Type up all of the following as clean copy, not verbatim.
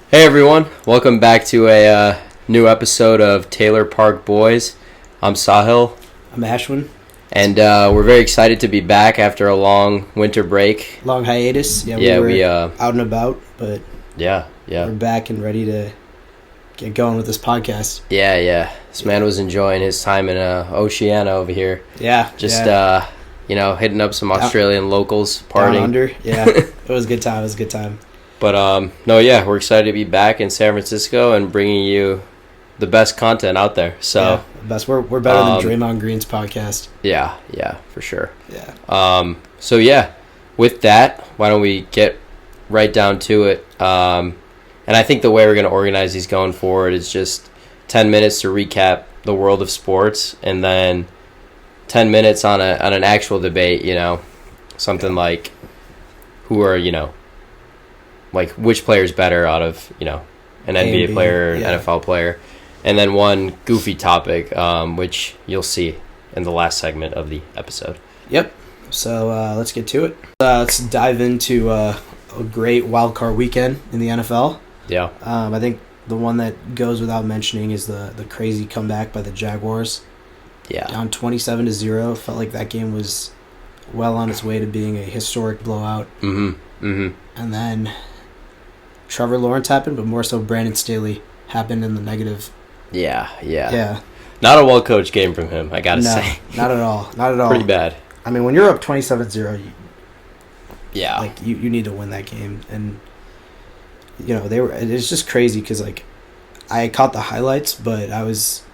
Hey everyone, welcome back to a new episode of Taylor Park Boys. I'm Sahil, I'm Ashwin. and we're very excited to be back after a long winter break. Long hiatus. Yeah, we were out and about, but Yeah. we're back and ready to get going with this podcast. Yeah. This man was enjoying his time in Oceania over here. Yeah. Just yeah. hitting up some Australian locals, Down partying. under. Yeah, it was a good time. But we're excited to be back in San Francisco and bringing you the best content out there. So yeah, best. We're better than Draymond Green's podcast. yeah, for sure. Yeah. With that, why don't we get right down to it? And I think the way we're going to organize these going forward is just 10 minutes to recap the world of sports, and then 10 minutes on an actual debate. Something like who are like which player is better out of an NBA player or an NFL player, and then one goofy topic, which you'll see in the last segment of the episode. Yep. So let's get to it. Let's dive into a great wild card weekend in the NFL. Yeah. I think the one that goes without mentioning is the crazy comeback by the Jaguars. Yeah. Down 27-0. Felt like that game was well on its way to being a historic blowout. And then Trevor Lawrence happened, but more so Brandon Staley happened in the negative. Yeah. Not a well-coached game from him, I gotta say. Not at all. Pretty bad. I mean, when you're up 27-0, Yeah. you need to win that game. And, it's just crazy because, I caught the highlights, but I was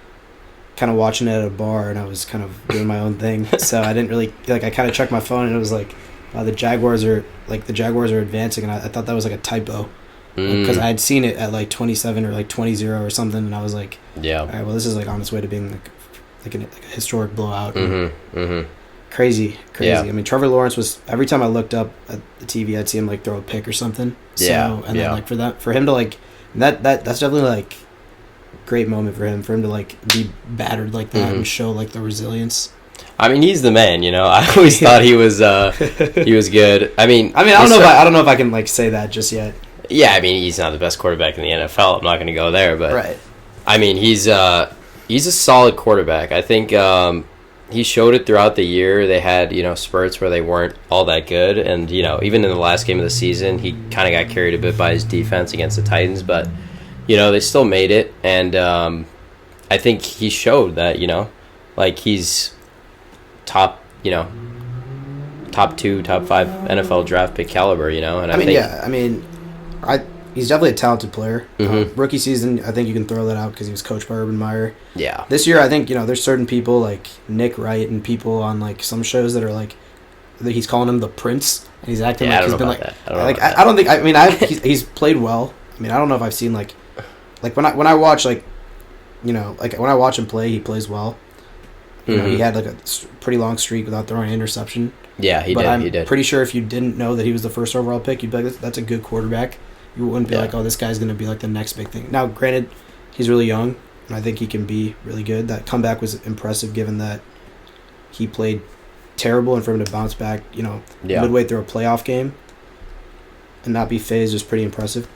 kind of watching it at a bar and I was kind of doing my own thing. So I didn't really, I kind of checked my phone and it was like, the Jaguars are advancing, and I thought that was a typo. Because I had seen it at 27 or 20-0 or something, and I was like, yeah. All right, well, this is on its way to being a historic blowout. Crazy. Yeah. I mean, Trevor Lawrence was, every time I looked up at the TV, I'd see him throw a pick or something. Yeah. And then for him to that's definitely great moment for him to be battered like that and show the resilience. I mean, he's the man, I always thought he was good. I don't know if I can say that just yet. Yeah, I mean, he's not the best quarterback in the NFL. I'm not going to go there, but right. I mean, he's a solid quarterback. I think he showed it throughout the year. They had spurts where they weren't all that good, and even in the last game of the season, he kind of got carried a bit by his defense against the Titans, but they still made it, and I think he showed that he's top 2, top 5 NFL draft pick caliber, and he's definitely a talented player. Mm-hmm. Rookie season, I think you can throw that out because he was coached by Urban Meyer. Yeah. This year, I think there's certain people like Nick Wright and people on some shows that are he's calling him the Prince, and he's acting he's been I don't think he's played well. I mean, I don't know if I've seen when I watch when I watch him play, he plays well. He had a pretty long streak without throwing an interception. Yeah, he did. I'm pretty sure if you didn't know that he was the first overall pick, you'd be like, that's a good quarterback. You wouldn't be like, oh, this guy's going to be the next big thing. Now, granted, he's really young, and I think he can be really good. That comeback was impressive given that he played terrible, and for him to bounce back, midway through a playoff game and not be phased was pretty impressive.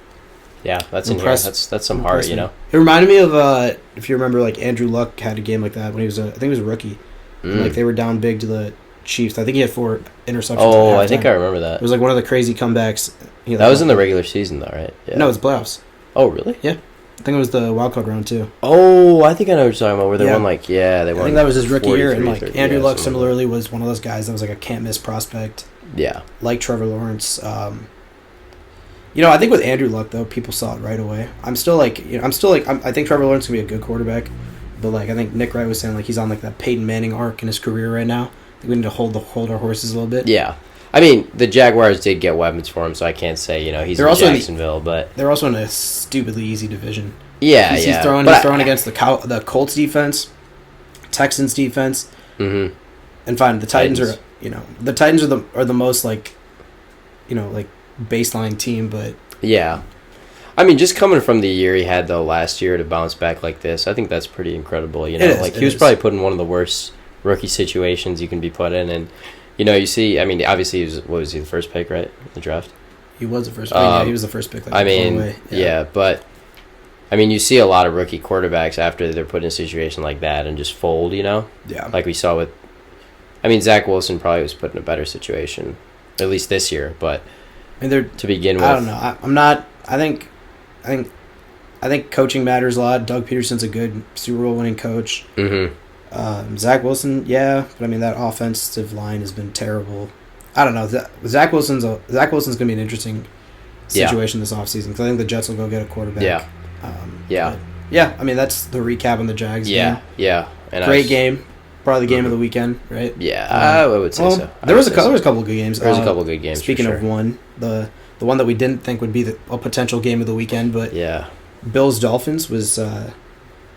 Yeah, that's impressive. That's some heart, It reminded me of, if you remember, Andrew Luck had a game like that when he was, I think he was a rookie. And, they were down big to the Chiefs. I think he had 4 interceptions. Oh, I think I remember that. It was one of the crazy comebacks. That was in the regular season, though, right? Yeah. No, it was playoffs. Oh, really? Yeah. I think it was the wild card round, too. Oh, I think I know what you're talking about, where they won, they won. I think that was his rookie year, and, Andrew Luck similarly was one of those guys that was, a can't-miss prospect. Yeah. Like Trevor Lawrence. I think with Andrew Luck, though, people saw it right away. I think Trevor Lawrence can be a good quarterback, but, I think Nick Wright was saying, he's on, that Peyton Manning arc in his career right now. I think we need to hold our horses a little bit. Yeah. I mean, the Jaguars did get weapons for him, so I can't say, he's in Jacksonville, but... They're also in a stupidly easy division. Yeah, He's throwing against the Colts defense, Texans defense, and fine, the Titans are, the Titans are the most, baseline team, but... Yeah. I mean, just coming from the year he had, though, last year to bounce back like this, I think that's pretty incredible, He was probably put in one of the worst rookie situations you can be put in, and... you see, I mean, obviously, he was the first pick, right, in the draft? He was the first pick. Yeah, he was the first pick. I mean, yeah, but I mean, you see a lot of rookie quarterbacks after they're put in a situation like that and just fold, you know? Yeah. Like we saw with, I mean, Zach Wilson probably was put in a better situation, at least this year, but I mean, they're, to begin with. I don't know. I'm not, I think coaching matters a lot. Doug Peterson's a good Super Bowl winning coach. Mm-hmm. Zach Wilson, yeah, but I mean, that offensive line has been terrible. I don't know. Zach Wilson's going to be an interesting situation this offseason because I think the Jets will go get a quarterback. Yeah. Yeah, I mean, that's the recap on the Jags game. Yeah. And great game. Probably the game of the weekend, right? Yeah, I would say so. There was a couple of good games. There was a couple of good games. Speaking of one, the one that we didn't think would be a potential game of the weekend, but yeah, Bills-Dolphins was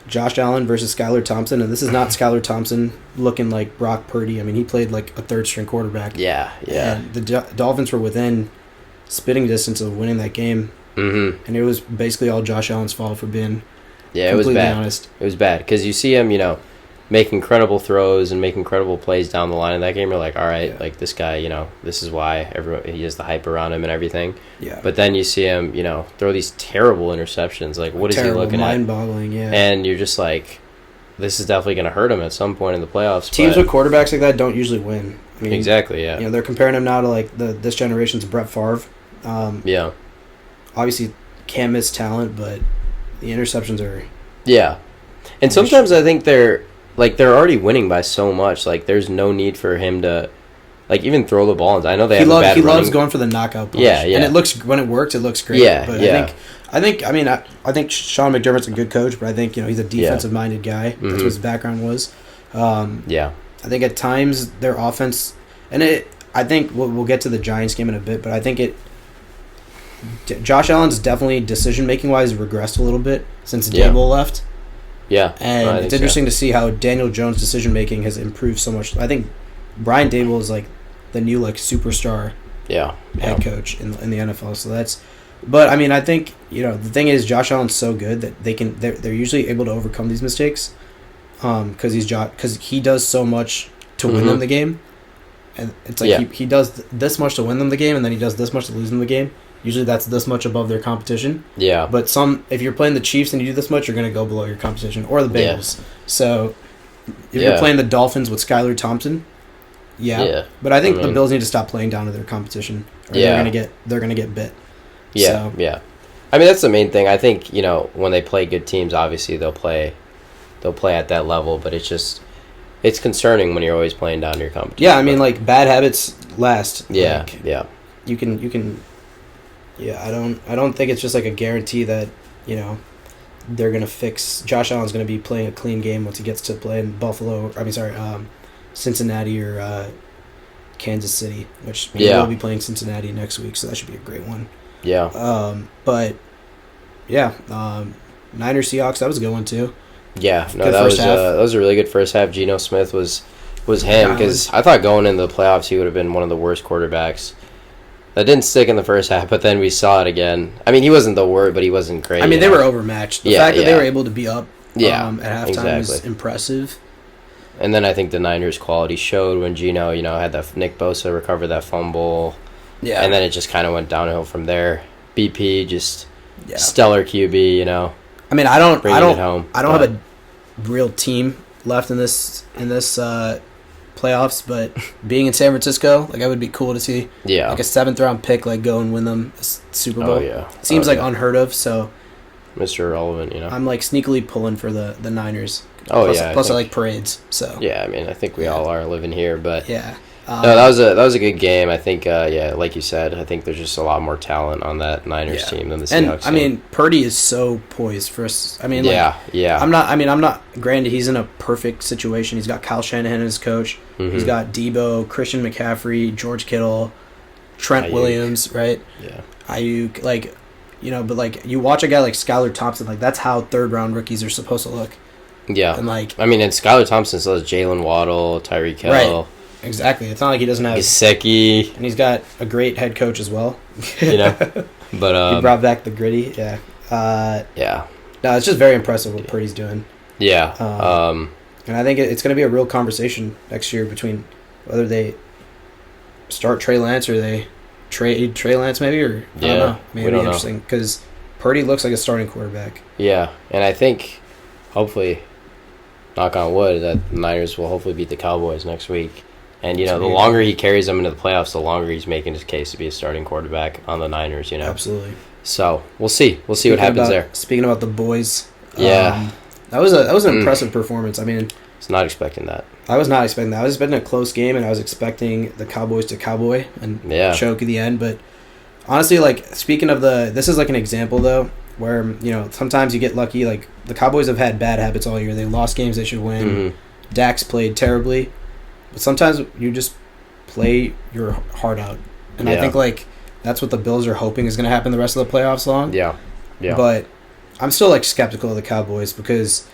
Josh Allen versus Skylar Thompson, and this is not Skylar Thompson looking like Brock Purdy. I mean, he played like a third-string quarterback. Yeah. And the Dolphins were within spitting distance of winning that game, and it was basically all Josh Allen's fault for being completely honest. It was bad because you see him, make incredible throws and make incredible plays down the line in that game. You're like, all right, like this guy, this is why he has the hype around him and everything. Yeah. But then you see him, throw these terrible interceptions. Like, what is he looking at? Mind-boggling, yeah. And you're just like, this is definitely going to hurt him at some point in the playoffs. Teams with quarterbacks like that don't usually win. I mean, exactly, yeah. They're comparing him now to like this generation's Brett Favre. Yeah. Obviously, can't miss talent, but the interceptions are. Yeah, and sometimes I think they're already winning by so much. Like, there's no need for him to, even throw the ball. I know they have a bad He loves going for the knockout punch. Yeah. And when it works, it looks great. Yeah, but I think Sean McDermott's a good coach, but I think he's a defensive-minded guy. That's what his background was. Yeah. I think at times their offense, I think we'll get to the Giants game in a bit, but I think Josh Allen's definitely decision-making wise regressed a little bit since Dable left. Yeah. And it's interesting to see how Daniel Jones' decision-making has improved so much. I think Brian Dable is like the new superstar head coach in the NFL. So that's, but I mean, I think the thing is Josh Allen's so good that they're usually able to overcome these mistakes because he does so much to win them the game, and it's like he does this much to win them the game, and then he does this much to lose them the game. Usually that's this much above their competition. Yeah. But if you're playing the Chiefs and you do this much, you're going to go below your competition, or the Bengals. Yeah. So if you're playing the Dolphins with Skylar Thompson, But I think the Bills need to stop playing down to their competition, or they're going to get bit. Yeah. Yeah. I mean, that's the main thing. I think, when they play good teams, obviously they'll play at that level, but it's concerning when you're always playing down to your competition. Yeah, I mean, bad habits last. Yeah. You can. Yeah, I don't think it's just a guarantee that they're gonna fix. Josh Allen's gonna be playing a clean game once he gets to play in Cincinnati or Kansas City, which will be playing Cincinnati next week, so that should be a great one. Yeah. But yeah, Niners Seahawks, that was a good one too. Yeah, no, that was a really good first half. Geno Smith was him because I thought going into the playoffs he would have been one of the worst quarterbacks. That didn't stick in the first half, but then we saw it again. I mean, he wasn't the worst, but he wasn't great. I mean, they were overmatched. The fact that they were able to be up at halftime was impressive. And then I think the Niners' quality showed when Geno, had that Nick Bosa recover that fumble. Yeah. And then it just kind of went downhill from there. BP just stellar QB, I mean, I don't have a real team left in this playoffs, but being in San Francisco, it would be cool to see a 7th round pick go and win them a Super Bowl. It seems unheard of, so Mr. Irrelevant, I'm sneakily pulling for the Niners. Plus I like parades, so yeah, I mean, I think we all are living here, but no, that was a good game. I think like you said, I think there's just a lot more talent on that Niners team than the Seahawks. And I mean, Purdy is so poised for us. I mean, I'm not. Granted, he's in a perfect situation. He's got Kyle Shanahan as coach. Mm-hmm. He's got Debo, Christian McCaffrey, George Kittle, Trent Williams, right? Yeah. Ayuk, but you watch a guy like Skylar Thompson, that's how 3rd round rookies are supposed to look. Yeah. And I mean, and Skylar Thompson still has Jalen Waddle, Tyreek Hill. Right. Exactly. It's not like he doesn't have Gesicki. And he's got a great head coach as well. But he brought back the gritty. Yeah. No, it's just very impressive what Purdy's doing. Yeah. And I think it's going to be a real conversation next year between whether they start Trey Lance or they Trey Lance maybe, or I don't know. Maybe interesting because Purdy looks like a starting quarterback. Yeah, and I think hopefully, knock on wood, that the Niners will hopefully beat the Cowboys next week. And, the longer he carries them into the playoffs, the longer he's making his case to be a starting quarterback on the Niners, Absolutely. So, we'll see. We'll see what happens there. Speaking about the boys. Yeah. That was an impressive performance. I mean, I was not expecting that. I was not expecting that. I was expecting a close game, and I was expecting the Cowboys to cowboy and choke at the end. But honestly, speaking of this is an example, though, where, sometimes you get lucky. Like, the Cowboys have had bad habits all year. They lost games they should win. Mm-hmm. Dak's played terribly. But sometimes you just play your heart out. And I think, that's what the Bills are hoping is going to happen the rest of the playoffs long. Yeah. But I'm still, skeptical of the Cowboys because,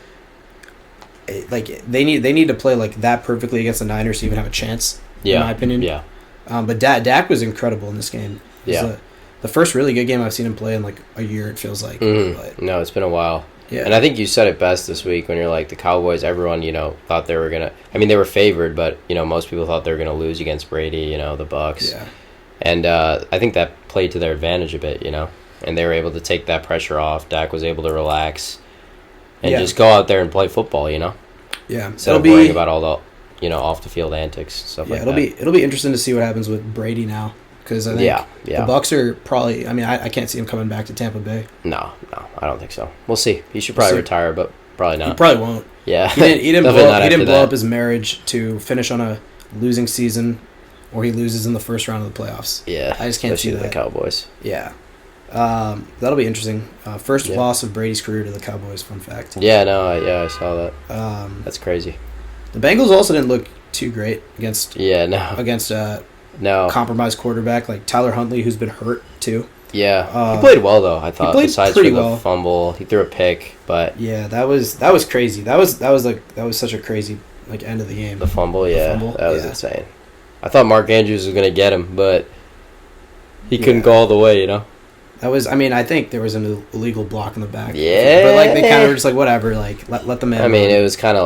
they need to play, that perfectly against the Niners to even have a chance, in my opinion. Yeah. But Dak was incredible in this game. Yeah. The first really good game I've seen him play in, a year, it feels like. Mm-hmm. But, no, it's been a while. Yeah. And I think you said it best this week when you're the Cowboys, everyone, thought they were going to... I mean, they were favored, but, most people thought they were going to lose against Brady, the Bucs. Yeah. And I think that played to their advantage a bit, And they were able to take that pressure off. Dak was able to relax and just go out there and play football, Yeah. Instead of worrying about all the, off-the-field antics, stuff like that. It'll be interesting to see what happens with Brady now. Because I think the Bucs are probably... I mean, I can't see him coming back to Tampa Bay. No, I don't think so. We'll see. He should probably retire, but probably not. He probably won't. Yeah. He didn't blow up his marriage to finish on a losing season, or he loses in the first round of the playoffs. Yeah. I just can't see that. The Cowboys. Yeah. That'll be interesting. First loss of Brady's career to the Cowboys, fun fact. Yeah, no, I saw that. That's crazy. The Bengals also didn't look too great against compromised quarterback like Tyler Huntley, who's been hurt too. Yeah, he played well though. I thought besides for the fumble, he threw a pick, but that was crazy. That was such a crazy end of the game. The fumble, that was insane. I thought Mark Andrews was gonna get him, but he couldn't go all the way. That was. I mean, I think there was an illegal block in the back. Yeah, but they kind of were just whatever. Let them in. I mean, it was kind of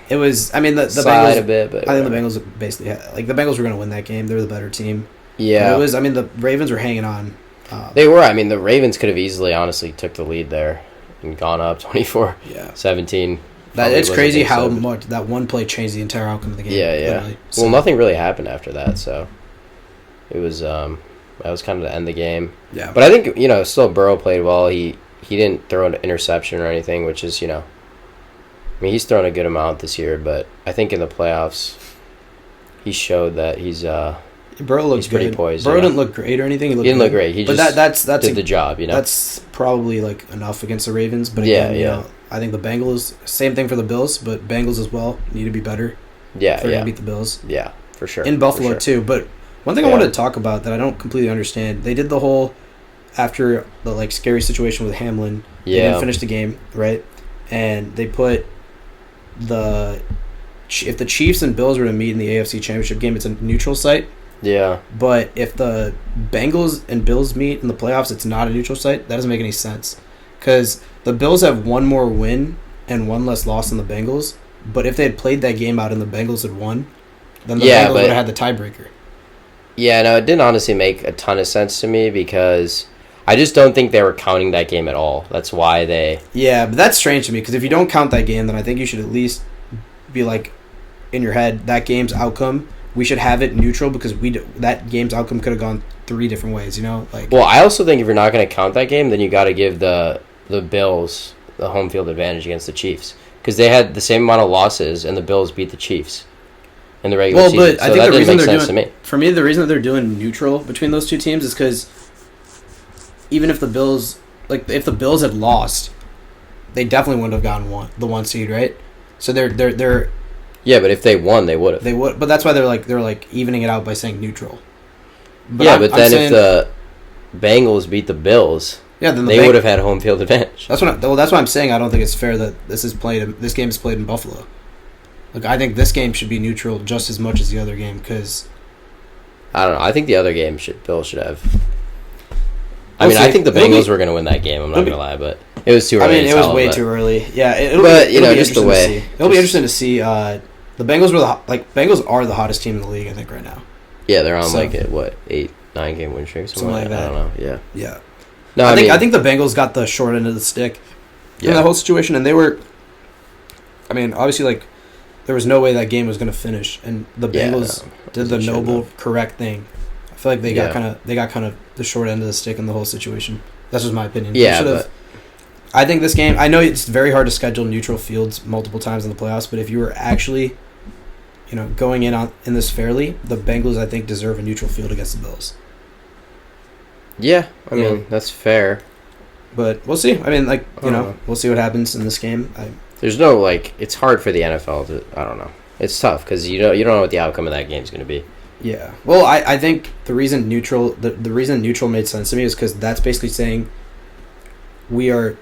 It was. I mean, the Bengals a bit, but I think the Bengals basically the Bengals were going to win that game. They were the better team. Yeah, but it was. I mean, the Ravens were hanging on. They were. I mean, the Ravens could have easily, honestly, took the lead there and gone up 24-17. It's crazy how much that one play changed the entire outcome of the game. Yeah. So. Well, nothing really happened after that, so it was. That was kind of the end of the game. Yeah. But I think, still Burrow played well. He didn't throw an interception or anything, which is, I mean, he's thrown a good amount this year, but I think in the playoffs, he showed that he's Burrow looks pretty poised. Burrow didn't look great or anything. He didn't look great. He just did the job, That's probably, enough against the Ravens. But again, I think the Bengals, same thing for the Bills, but Bengals as well need to be better. To beat the Bills. Yeah, for sure. In Buffalo, too, but... One thing I wanted to talk about that I don't completely understand, they did the whole, after the scary situation with Hamlin, they didn't finish the game, right? And they put if the Chiefs and Bills were to meet in the AFC Championship game, it's a neutral site. Yeah. But if the Bengals and Bills meet in the playoffs, it's not a neutral site. That doesn't make any sense. Because the Bills have one more win and one less loss than the Bengals. But if they had played that game out and the Bengals had won, then the Bengals would have had the tiebreaker. Yeah, no, it didn't honestly make a ton of sense to me because I just don't think they were counting that game at all. That's why they... Yeah, but that's strange to me because if you don't count that game, then I think you should at least be in your head, that game's outcome, we should have it neutral because that game's outcome could have gone 3 different ways, Well, I also think if you're not going to count that game, then you got to give the Bills the home field advantage against the Chiefs because they had the same amount of losses and the Bills beat the Chiefs in the regular season. But I think the reason they're doing, for me, the reason that they're doing neutral between those two teams is because even if the Bills, if the Bills had lost, they definitely wouldn't have gotten the 1 seed, right? So they're yeah, but if they won, they would have. They would, but that's why they're evening it out by saying neutral. But if the Bengals beat the Bills, then they would have had home field advantage. That's why I'm saying I don't think it's fair that this game is played in Buffalo. I think this game should be neutral just as much as the other game because... I don't know. I think the other game Bills should have... I think the Bengals were going to win that game. I'm not going to lie, but it was too early. It was way too early. Yeah, it'll just the way... It'll be interesting to see. The Bengals Bengals are the hottest team in the league, I think, right now. Yeah, they're on 8 9-game win streak, something like that. I don't know. Yeah. Yeah. No, I think the Bengals got the short end of the stick in that whole situation, and they were. I mean, obviously, like, there was no way that game was going to finish, and the Bengals did the noble, correct thing. I feel like they got kind of the short end of the stick in the whole situation. That's just my opinion. Yeah, I think this game. I know it's very hard to schedule neutral fields multiple times in the playoffs, but if you were actually, going in this fairly, the Bengals I think deserve a neutral field against the Bills. Yeah, I mean that's fair. But we'll see. I mean, like, we'll see what happens in this game. There's no, it's hard for the NFL to, I don't know. It's tough because you don't know what the outcome of that game is going to be. Yeah. Well, I think the reason neutral made sense to me is because that's basically saying we are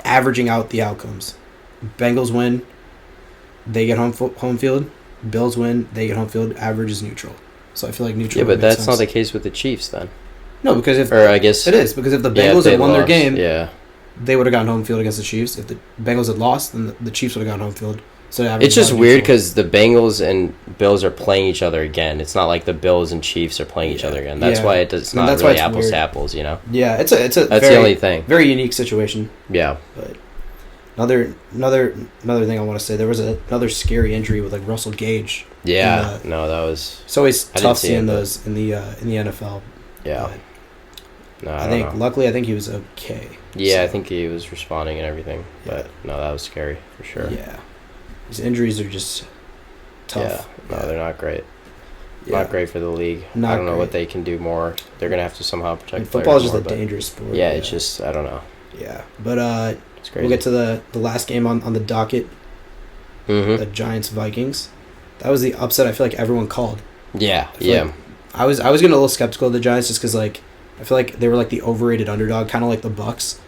averaging out the outcomes. Bengals win, they get home field. Bills win, they get home field. Average is neutral. So I feel like neutral. Yeah, but that's not the case with the Chiefs then. No, because I guess it is, because if the Bengals had won their game, yeah, they would have gotten home field against the Chiefs. If the Bengals had lost, then the Chiefs would have gotten home field. So it's just weird because the Bengals and Bills are playing each other again. It's not like the Bills and Chiefs are playing each other again. That's why it's not really apples to apples, Yeah, it's that's very, the only thing. Very unique situation. Yeah. But another thing I want to say, there was another scary injury with like Russell Gage. Yeah. That was. It's always tough seeing those in the NFL. Yeah. No, luckily, I think he was okay. Yeah, so. I think he was responding and everything. But no, that was scary for sure. Yeah. These injuries are just tough. Yeah. No, they're not great. Yeah. Not great for the league. I don't know what they can do more. They're going to have to somehow protect football is just a dangerous sport. Yeah, it's just, I don't know. Yeah. But it's crazy. We'll get to the last game on the docket. Mm-hmm. The Giants-Vikings. That was the upset I feel like everyone called. Yeah, yeah. Like I was getting a little skeptical of the Giants just because, like, I feel like they were like the overrated underdog, kind of like the Bucks.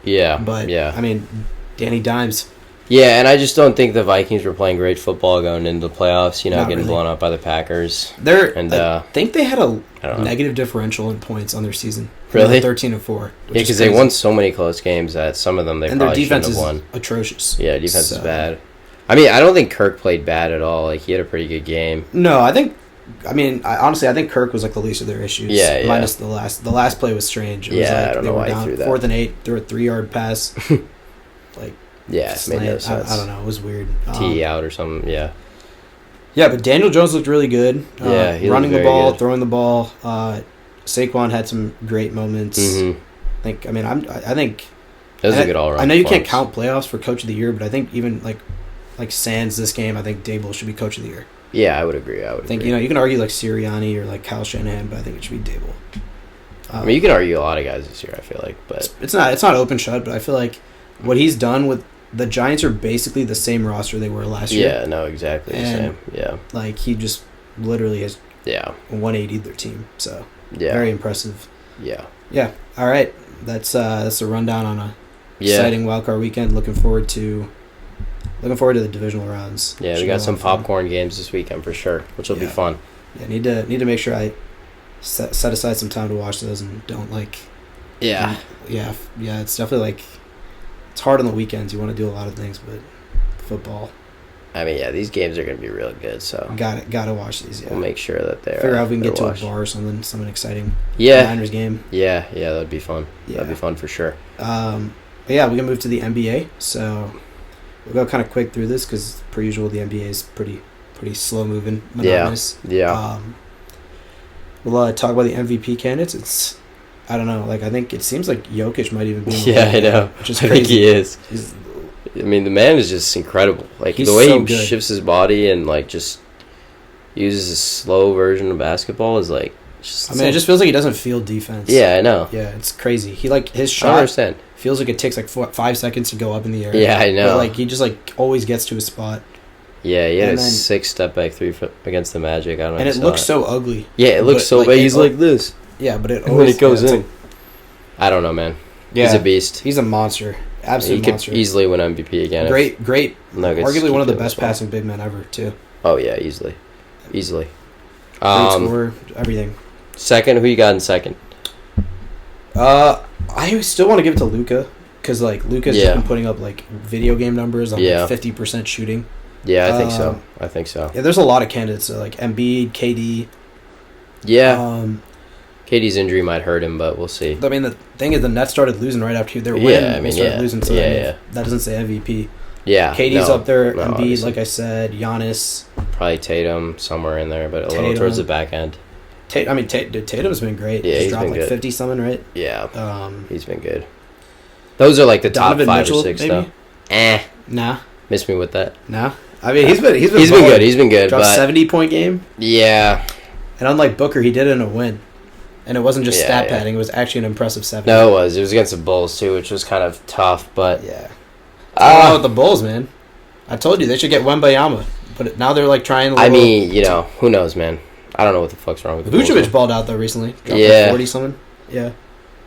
Yeah. But, I mean, Danny Dimes. Yeah, and I just don't think the Vikings were playing great football going into the playoffs, getting blown up by the Packers. I think they had a negative differential in points on their season. Really? 13-4. Yeah, because they won so many close games that some of them they probably shouldn't have won. And their defense is atrocious. Yeah, defense is bad. I mean, I don't think Kirk played bad at all. Like, he had a pretty good game. No, I think Kirk was like the least of their issues. Yeah. Minus the last play was strange. It was like I don't know why he threw that. 4th and 8, threw a 3-yard pass. Like, yeah, it made no sense. I don't know. It was weird. Tee out or something. Yeah. Yeah, but Daniel Jones looked really good. He running the very ball, good. throwing the ball. Saquon had some great moments. Mm-hmm. I think. That was a good all-around. I know you can't count playoffs for Coach of the Year, but I think even like sans this game, I think Daboll should be Coach of the Year. Yeah, I would agree. I think you can argue like Sirianni or like Kyle Shanahan, but I think it should be Daboll. I mean, you can argue a lot of guys this year. I feel like, but it's not open shut. But I feel like what he's done with the Giants are basically the same roster they were last year. Yeah, no, exactly the same. Yeah, like he just literally has 180'd their team. So very impressive. Yeah. All right, that's a rundown on a exciting wildcard weekend. Looking forward to the divisional rounds. Yeah, we got some popcorn games this weekend for sure, which will be fun. Yeah, need to make sure I set aside some time to watch those and don't like. Yeah. It's definitely like it's hard on the weekends. You want to do a lot of things, but football. I mean, these games are going to be really good. So got to watch these. Yeah, we'll make sure that they're. Figure out if we can get to a bar or something exciting. Yeah, Niners game. Yeah, that'd be fun. Yeah. That'd be fun for sure. But yeah, we're gonna move to the NBA. So we'll go kind of quick through this because, per usual, the NBA is pretty slow moving, monotonous. Yeah. We'll talk about the MVP candidates. It's I don't know. Like I think it seems like Jokic might even be. I know. Which is crazy. I think he is. I mean, the man is just incredible. Like the way he shifts his body and like just uses a slow version of basketball is like. It just feels like he doesn't feel defense. Yeah, I know. Yeah, it's crazy. He his shot. I understand. Feels like it takes like 5 seconds to go up in the air. Yeah, I know. But like he just like always gets to his spot. Yeah, he had a 6 step back 3 against the Magic. I don't know. And it looks so ugly. Yeah, it looks so bad. He's like this. Yeah, but when it goes in. I don't know, man. Yeah, he's a beast. He's a monster. Absolute monster. He could easily win MVP again. Great. Nuggets arguably one of the best passing big men ever, too. Oh, yeah, easily. Great scorer, everything. Second, who you got in second? I still want to give it to Luka because like Luka's just been putting up like video game numbers on like 50% shooting. Yeah, I think so. Yeah, there's a lot of candidates like Embiid, KD. Yeah. KD's injury might hurt him, but we'll see. I mean, the thing is, the Nets started losing right after their win. I mean, they started losing, so that doesn't say MVP. Yeah, KD's up there. Embiid, obviously. Like I said, Giannis. Probably Tatum somewhere in there, but a little towards the back end. Tatum's been great. Yeah, he's dropped like 50 something, right? Yeah, he's been good. Those are like the top 5 Mitchell, or 6 maybe? Though. Nah. Miss me with that. Nah. I mean, he's been good. He's been good. Dropped 70-point game. Yeah. And unlike Booker, he did it in a win. And it wasn't just stat padding. It was actually an impressive 70. No, it was. It was against the Bulls, too, which was kind of tough, but... Yeah. I with the Bulls, man. I told you, they should get Wembayama. But now they're, like, trying I mean, who knows, man. I don't know what the fuck's wrong with the Vucevic Bulls. Balled out, though, recently. Dropped like 40-something. Yeah.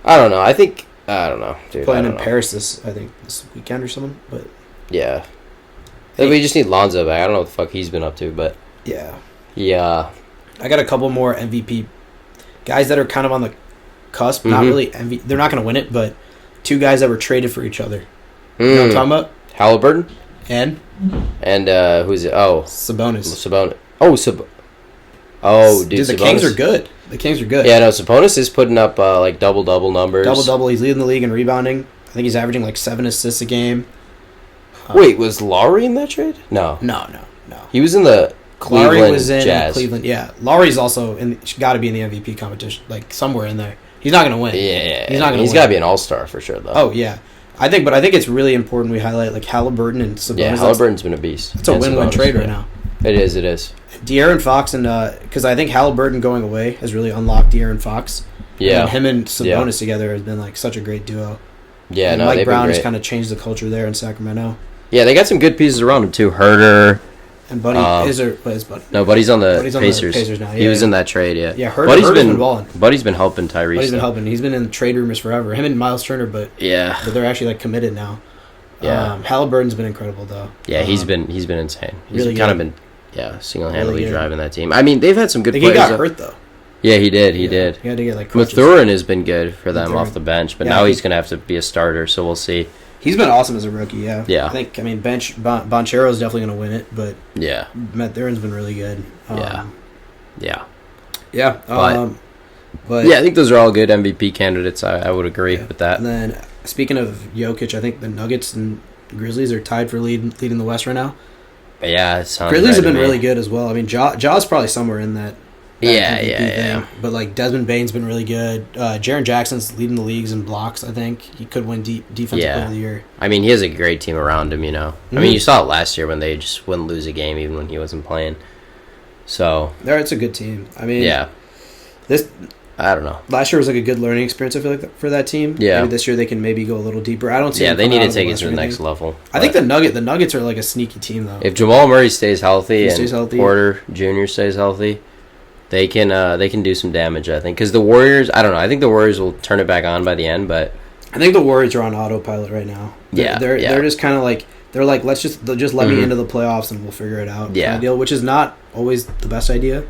I don't know. I don't know, dude. Playing in Paris this weekend or something, but... Yeah. We just need Lonzo back. I don't know what the fuck he's been up to, but... Yeah. Yeah. I got a couple more MVP guys that are kind of on the cusp. Not really MVP. They're not going to win it, but 2 guys that were traded for each other. You know what I'm talking about? Halliburton? And who's it? Oh. Sabonis. Oh, dude, the Kings are good. The Kings are good. Yeah, no, Sabonis is putting up like double-double numbers. Double-double. He's leading the league in rebounding. I think he's averaging like 7 assists a game. Wait, was Lowry in that trade? No. No. He was in the Cleveland Lowry was in Jazz. Cleveland, yeah. Lowry's also got to be in the MVP competition, like somewhere in there. He's not going to win. Yeah. He's not going to win. He's got to be an all-star for sure, though. Oh, yeah. I think it's really important we highlight like Halliburton and Sabonis. Yeah, Halliburton's been a beast. It's a win-win trade right now. It is. De'Aaron Fox and because I think Halliburton going away has really unlocked De'Aaron Fox. Yeah, and him and Sabonis together has been like such a great duo. Yeah, and Mike Brown has kind of changed the culture there in Sacramento. Yeah, they got some good pieces around him too. Herter. And Buddy, is Buddy? No, Buddy's on the Pacers now. Yeah, he was in that trade, yeah. Yeah, Buddy's been balling. Buddy's been helping Tyrese. Buddy's been helping. He's been in trade rumors forever. Him and Miles Turner, but they're actually like committed now. Yeah. Halliburton's been incredible though. Yeah, he's been insane. He's really kind of been single-handedly driving that team. I mean, they've had some good players. He got hurt though. Yeah, he did. He did. He had to get like Mathurin has been good for them off the bench, but now he's going to have to be a starter, so we'll see. He's been awesome as a rookie, yeah. Yeah. I mean, Banchero's definitely going to win it, but yeah, Mathurin's been really good. Yeah. But yeah, I think those are all good MVP candidates. I would agree with that. And then, speaking of Jokic, I think the Nuggets and Grizzlies are tied for leading the West right now. Yeah, it sounds Grizzlies have been really good as well. I mean, Jaw's probably somewhere in that MVP thing. But like Desmond Bane's been really good. Jaren Jackson's leading the leagues in blocks. I think he could win defensive player of the year. I mean, he has a great team around him. I mean, you saw it last year when they just wouldn't lose a game even when he wasn't playing. So it's a good team. I mean, I don't know. Last year was like a good learning experience, I feel like, for that team. Yeah. Maybe this year they can maybe go a little deeper. I don't see. Yeah, they need to take it to the next level. I think the Nuggets are like a sneaky team though. If Jamal Murray stays healthy Porter Jr. stays healthy, they can do some damage. I think because the Warriors, I don't know. I think the Warriors will turn it back on by the end, but I think the Warriors are on autopilot right now. They're just kind of like they're like let's just let me into the playoffs and we'll figure it out. Yeah, kind of deal, which is not always the best idea.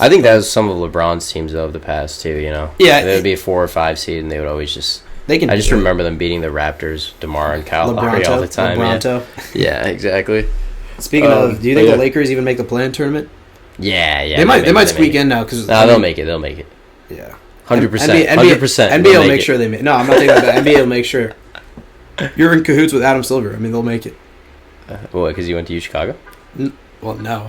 I think that was some of LeBron's teams of the past too. Yeah, they would be a 4 or 5 seed, and they would always just. I just remember them beating the Raptors, DeMar and Kyle Lowry all the time. Yeah, exactly. Speaking of, do you think the Lakers even make the play-in tournament? Yeah. They might squeak in now because they'll make it. They'll make it. Yeah, 100%. 100%. NBA will make sure they make. No, I'm not thinking about that. NBA will make sure. You're in cahoots with Adam Silver. I mean, they'll make it. What? Because you went to U Chicago? Well, no.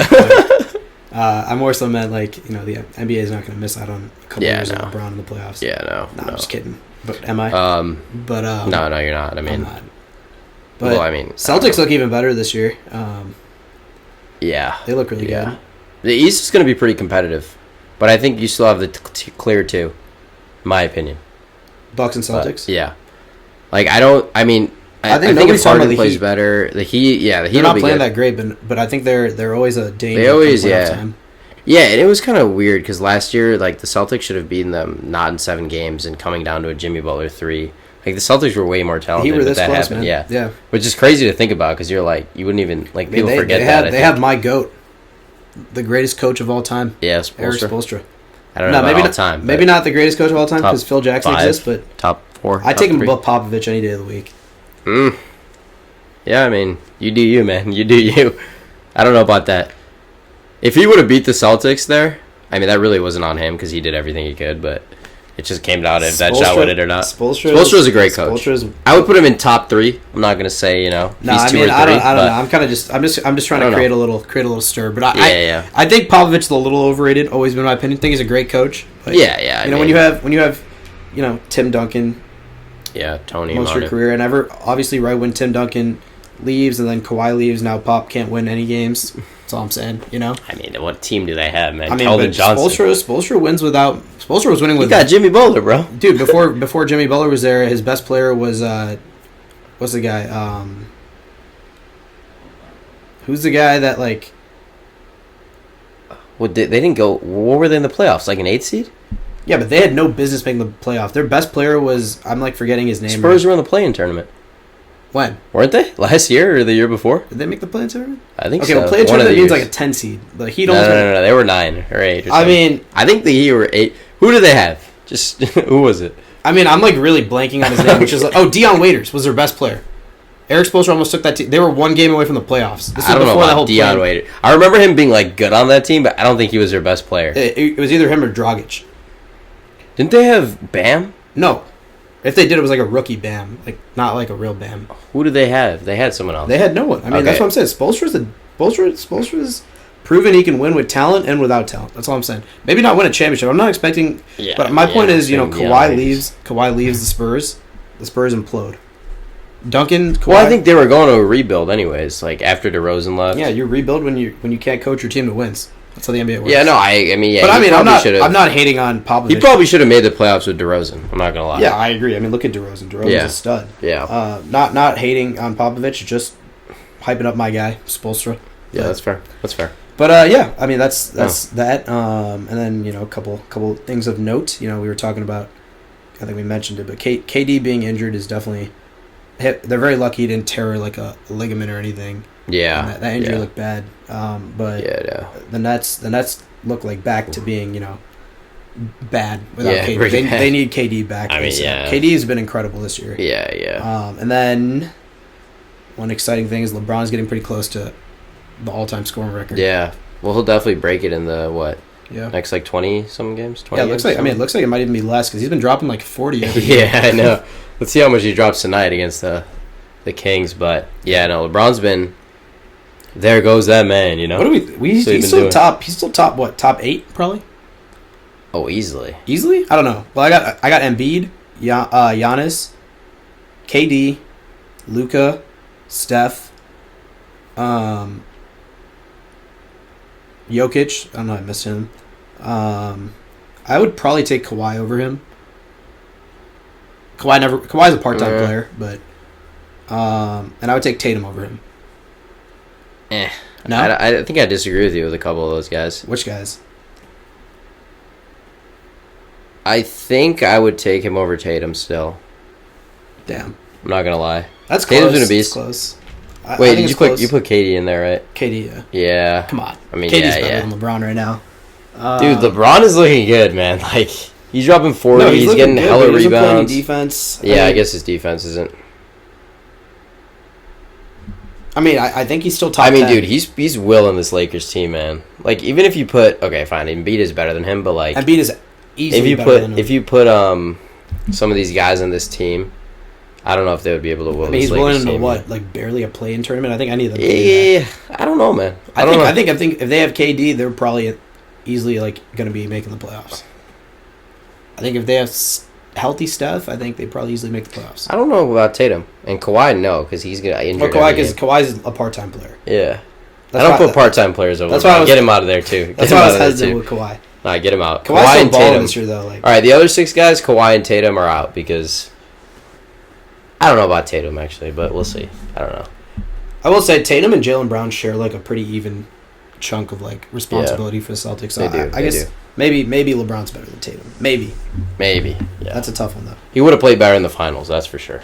I more so meant like the NBA is not going to miss out on a couple years of LeBron in the playoffs. Yeah, no. I'm just kidding. But am I? No, you're not. I mean, I'm not. But Celtics look even better this year. Yeah, they look really good. The East is going to be pretty competitive, but I think you still have the clear 2, in my opinion. Bucks and Celtics. Yeah, like I think if Harden plays better, the Heat. Yeah, the Heat. They're not playing that great, but I think they're always a danger. They always time. Yeah, and it was kind of weird because last year, like the Celtics should have beaten them not in 7 games and coming down to a Jimmy Butler 3. Like the Celtics were way more talented. But that close, happened. Man. Yeah, which is crazy to think about because you're like you wouldn't even like people forget that. They have my goat, the greatest coach of all time. Yeah, Eric Spoelstra. I don't know about all time. Maybe not the greatest coach of all time because Phil Jackson exists, but top 4. I take him above Popovich any day of the week. Yeah, I mean, you do you, man. You do you. I don't know about that. If he would have beat the Celtics there, I mean, that really wasn't on him because he did everything he could, but it just came down if that shot went it or not. Spoelstra's a great coach. I would put him in top 3. I'm not gonna say he's 2 or 3. I don't know. I'm just trying to create a little stir. But I think Popovich is a little overrated. Always been my opinion. I think he's a great coach. But, when you have Tim Duncan. Yeah, Tony. Most of your career, and obviously right when Tim Duncan leaves and then Kawhi leaves, now Pop can't win any games. That's all I'm saying. I mean, what team do they have, man? Keldon Johnson. Spoelstra wins without. Spoelstra was winning with. You got Jimmy Butler, bro. Dude, before Jimmy Butler was there, his best player was what's the guy? Who's the guy that like? Well, they didn't go. What were they in the playoffs? Like an 8th seed? Yeah, but they had no business making the playoff. Their best player was I'm like forgetting his name. Spurs were in the play-in tournament. When? Weren't they? Last year or the year before? Did they make the play-in tournament? I think so. Okay, well, play-in tournament means like a 10 seed. The Heat No. They were 9 or 8 or something. I mean... I think the Heat were 8. Who did they have? Just, who was it? I mean, I'm like really blanking on his name, which is like... Oh, Dion Waiters was their best player. Erik Spoelstra almost took that team. They were 1 game away from the playoffs. I don't know about Dion Waiters. I remember him being like good on that team, but I don't think he was their best player. It was either him or Dragic. Didn't they have Bam? No. If they did, it was like a rookie Bam, like not like a real Bam. Who did they have? They had someone else. They had no one. I mean, that's what I'm saying. Spoelstra's proven he can win with talent and without talent. That's all I'm saying. Maybe not win a championship. I'm not expecting. Yeah, but my point is, Kawhi leaves. Kawhi leaves the Spurs. The Spurs implode. Duncan. Kawhi, well, I think they were going to a rebuild anyways. Like after DeRozan left. Yeah, you rebuild when you can't coach your team to wins. That's how the NBA works. Yeah, no, I mean, yeah. But I mean, I'm not hating on Popovich. He probably should have made the playoffs with DeRozan. I'm not gonna lie. Yeah, I agree. I mean, look at DeRozan. DeRozan's a stud. Yeah. Not hating on Popovich, just hyping up my guy Spoelstra. Yeah, that's fair. But yeah, I mean that's that. And then a couple things of note. We were talking about. I think we mentioned it, but KD being injured is definitely. They're very lucky he didn't tear like a ligament or anything. Yeah, that injury looked bad. But the Nets look like back to being bad without KD. They need KD back. I mean, KD has been incredible this year. Yeah. And then one exciting thing is LeBron's getting pretty close to the all-time scoring record. Yeah, well, he'll definitely break it in the next like 20-some games. 20 it looks like. I mean, it looks like it might even be less because he's been dropping like 40 every game. I know. Let's see how much he drops tonight against the Kings. But yeah, no, LeBron's been. There goes that man, What do he's still top. He's still top. What? Top 8 probably. Oh, easily. Easily? I don't know. Well, I got Embiid, Giannis, KD, Luka, Steph, Jokic. I don't know. I missed him. I would probably take Kawhi over him. Kawhi's a part-time player, but and I would take Tatum over him. No, I think I disagree with you with a couple of those guys. Which guys? I think I would take him over Tatum still. Damn, I'm not gonna lie. That's Tatum's close. Gonna be close. Wait, did you put KD in there, right? KD, yeah. Yeah. Come on. I mean, KD's better than LeBron right now. Dude, LeBron is looking good, man. Like he's dropping 40. No, he's getting hella rebounds. Defense. Yeah, I guess his defense isn't. I mean, I think he's still top 10. Dude, he's willing this Lakers team, man. Like even if you put fine, Embiid is better than him, but like Embiid is easily better than him. If you put some of these guys on this team, I don't know if they would be able to win. I mean, he's willing to what, like barely a play-in tournament. I think any of them. Yeah, I don't know, man. I think if they have KD, they're probably easily like going to be making the playoffs. I think if they have healthy Steph, I think they probably easily make the playoffs. I don't know about Tatum and Kawhi. No, because he's gonna injured. Well, Kawhi's a part-time player. Yeah, I don't put part-time players over. That's why get him out of there too. That's why I was hesitant with Kawhi. Nah, get him out. Kawhi and Tatum this year, though. Like. All right, the other 6 guys, Kawhi and Tatum are out because I don't know about Tatum actually, but we'll see. I don't know. I will say Tatum and Jaylen Brown share like a pretty even chunk of like responsibility for the Celtics. So I guess maybe LeBron's better than Tatum. Maybe. Yeah. That's a tough one though. He would have played better in the finals, that's for sure.